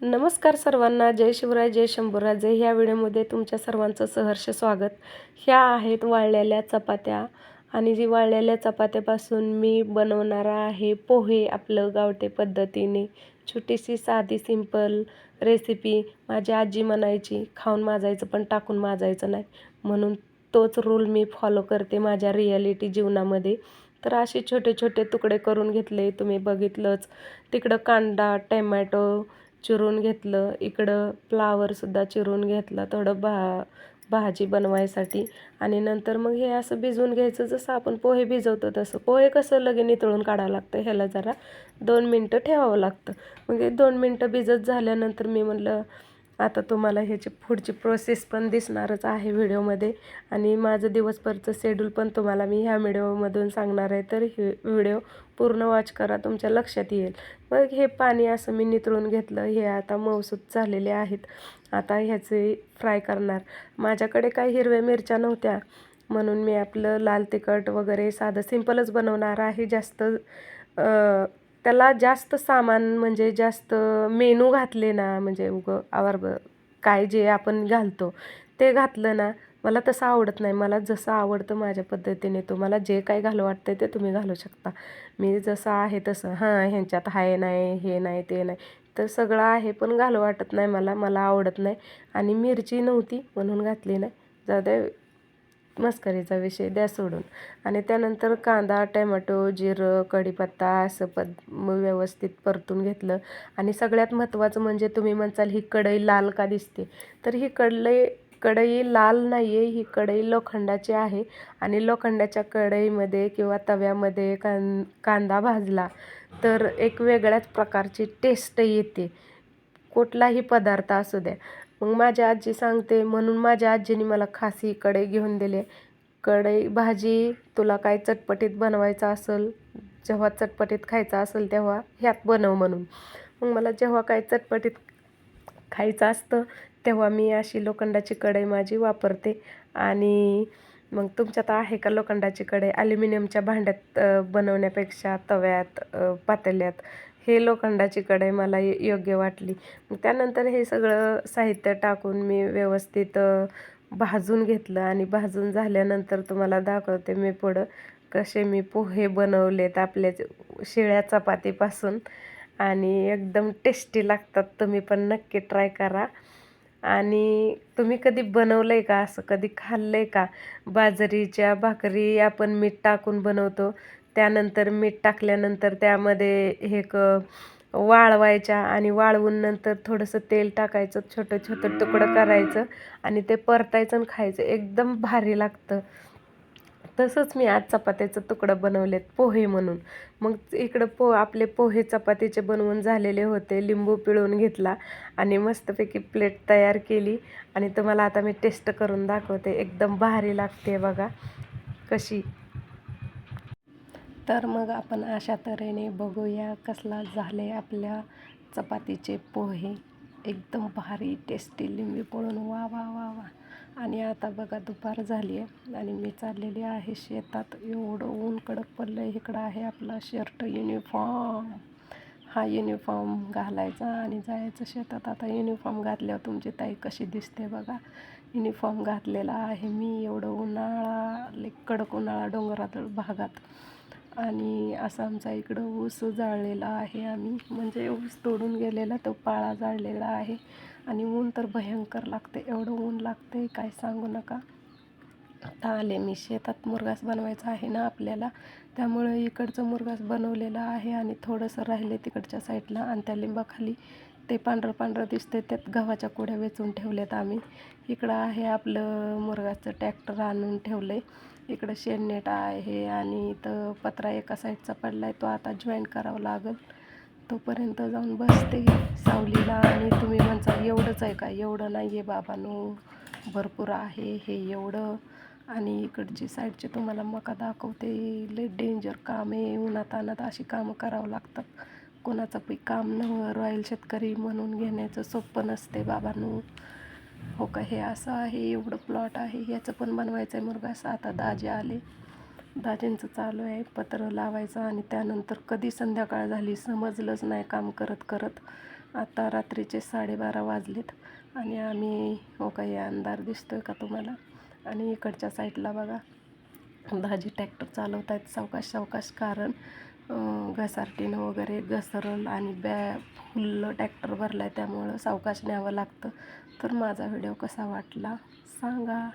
नमस्कार सर्वांना. जय शिवराय, जय शंभूराजे. ह्या व्हिडिओमध्ये तुमच्या सर्वांचं सहर्ष स्वागत. ह्या आहेत वाळलेल्या चपात्या आणि जी वाळलेल्या चपात्यापासून मी बनवणार आहे पोहे आपलं गावठी पद्धतीने. छोटीशी साधी सिंपल रेसिपी. माझी आजी म्हणायची, खाऊन माजायचं पण टाकून माजायचं नाही. म्हणून तोच रूल मी फॉलो करते माझ्या रिॲलिटी जीवनामध्ये. तर असे छोटे छोटे तुकडे करून घेतले, तुम्ही बघितलंच. तिकडं कांदा, टोमॅटो चिरून घेतलं, इकडं फ्लावरसुद्धा चिरून घेतलं थोडं भाजी बनवायसाठी. आणि नंतर मग हे असं भिजवून घ्यायचं, जसं आपण पोहे भिजवतो तसं. पोहे कसं लगेच नितळून काढावं लागतं, ह्याला जरा 2 मिनटं ठेवावं लागतं. मग हे 2 मिनटं भिजत झाल्यानंतर मी म्हणलं आता तुम्हाला ह्याची पुढची प्रोसेस पण दिसणारच आहे व्हिडिओमध्ये. आणि माझं दिवसभरचं शेड्यूल पण तुम्हाला मी ह्या व्हिडिओमधून सांगणार आहे. तर हे व्हिडिओ पूर्ण वॉच करा, तुमच्या लक्षात येईल. मग हे पाणी असं मी नितळून घेतलं. हे आता मऊसूत झालेले आहेत. आता ह्याचे फ्राय करणार. माझ्याकडे काही हिरव्या मिरच्या नव्हत्या, म्हणून मी आपलं लाल तिखट वगैरे साधं सिंपलच बनवणार आहे. त्याला जास्त सामान म्हणजे जास्त मेनू घातले ना, म्हणजे काय जे आपण घालतो ते घातलं ना, मला तसं आवडत नाही. मला जसं आवडतं माझ्या पद्धतीने, तुम्हाला जे काही घालू वाटतं ते तुम्ही घालू शकता. मी जसं आहे तसं, ह्यांच्यात आहे नाही, हे नाही, ते नाही, तर सगळं आहे पण घालू वाटत नाही मला आवडत नाही. आणि मिरची नव्हती म्हणून घातली नाही. जाऊ द्या, मस्करीचा विषय द्या सोडून. आणि त्यानंतर कांदा, टोमॅटो, जिरं, कढीपत्ता असं व्यवस्थित परतून घेतलं. आणि सगळ्यात महत्त्वाचं म्हणजे तुम्ही म्हणसाल ही कढई लाल का दिसते, तर ही कढई लाल नाही आहे, ही कढई लोखंडाची आहे. आणि लोखंडाच्या कढईमध्ये किंवा तव्यामध्ये कांदा भाजला तर एक वेगळ्याच प्रकारची टेस्ट येते, कुठलाही पदार्थ असू द्या. मग माझी आजी सांगते, म्हणून माझ्या आजीने मला खास ही कढई घेऊन दिली. कढई भाजी तुला काय चटपटीत बनवायचं असेल, जेव्हा चटपटीत खायचं असेल तेव्हा ह्यात बनव म्हणून. मग मला जेव्हा काय चटपटीत खायचं असतं तेव्हा मी अशी लोखंडाची कढई माझी वापरते. आणि मग तुमच्यात आहे का लोखंडाची कढई? ॲल्युमिनियमच्या भांड्यात बनवण्यापेक्षा तव्यात, पातेल्यात हे लोखंडाची कढई मला योग्य वाटली. मग त्यानंतर हे सगळं साहित्य टाकून मी व्यवस्थित भाजून घेतलं. आणि भाजून झाल्यानंतर तुम्हाला दाखवते मी पुढं कसे मी पोहे बनवलेत आपल्या शिळ्या चपातीपासून. आणि एकदम टेस्टी लागतात. तुम्ही पण नक्की ट्राय करा. आणि तुम्ही कधी बनवलं आहे का असं? कधी खाल्लं आहे का? बाजरीच्या भाकरी आपण मीठ टाकून बनवतो, त्यानंतर मीठ टाकल्यानंतर त्यामध्ये वाळवायच्या आणि वाळवून नंतर थोडंसं तेल टाकायचं, छोटं छोटं तुकडं करायचं आणि ते परतायचं आणि खायचं. एकदम भारी लागतं. तसंच मी आज चपात्याचं तुकडं बनवलेत पोहे म्हणून. मग इकडं आपले पोहे चपातीचे बनवून झालेले होते. लिंबू पिळून घेतला आणि मस्तपैकी प्लेट तयार केली. आणि तुम्हाला आता मी टेस्ट करून दाखवते. एकदम भारी लागते बघा कशी. तर मग आपण अशा तऱ्हेने बघूया कसला झाले आपल्या चपातीचे पोहे. एकदम भारी टेस्टी लिंबू पिळून वा वा वा वा. आणि आता बघा दुपार झाली आहे आणि मी चाललेली आहे शेतात. एवढं ऊन कडक पडलं आहे. इकडं आहे आपला शर्ट युनिफॉर्म. हा युनिफॉर्म घालायचा आणि जायचं शेतात. आता युनिफॉर्म घातल्यावर तुमची ताई कशी दिसते बघा. युनिफॉर्म घातलेला आहे मी. एवढं उन्हाळा, कडक उन्हाळा डोंगरात भागात. आणि असं आमचा इकडं ऊस जाळलेला आहे आम्ही, म्हणजे ऊस तोडून गेलेला तो पाळा जाळलेला आहे. आणि ऊन तर भयंकर लागते. एवढं ऊन लागते काय सांगू नका. आता आले मी शेतात. मुरघास बनवायचा आहे ना आपल्याला, त्यामुळे इकडचं मुरघास बनवलेलं आहे. आणि थोडंसं राहिले तिकडच्या साईडला. आणि त्या लिंबाखाली ते पांढरं पांढरं दिसते, त्यात गव्हाच्या कुड्या वेचून ठेवल्यात आम्ही. इकडं आहे आपलं मुरघासचं ट्रॅक्टर आणून ठेवलं आहे. इकडं शेणनेट आहे आणि इथं पत्रा एका साईडचा पडला आहे, तो आता जॉईंट करावा लागेल. तोपर्यंत जाऊन बसते सावलीला. आणि तुम्ही म्हणता एवढंच आहे का? एवढं नाही आहे बाबांनो, भरपूर आहे हे एवढं. आणि इकडची साईडची तुम्हाला मका दाखवते. लय डेंजर काम आहे. उन्हातान्हात अशी कामं करावं लागतात. कोणाचं पीक काम न रॉयल शेतकरी म्हणून घेण्याचं सोपं नसते बाबांनो. हो का, हे असं आहे. एवढं प्लॉट आहे. याचं पण बनवायचं आहे मुरघास. आता दाजी आले. दाजींचं चालू आहे पत्र लावायचं. आणि त्यानंतर कधी संध्याकाळ झाली समजलंच नाही काम करत करत. आता रात्रीचे 12:30 वाजलेत आणि आम्ही हो काही अंधार दिसतोय का तुम्हाला. आणि इकडच्या साईडला बघा दाजी ट्रॅक्टर चालवत आहेत सावकाश सावकाश, कारण घसारटीनं वगैरे घसरल आणि फुल ट्रॅक्टर भरला आहे त्यामुळं सावकाश न्यावं लागतं. तर माझा व्हिडिओ कसा वाटला सांगा.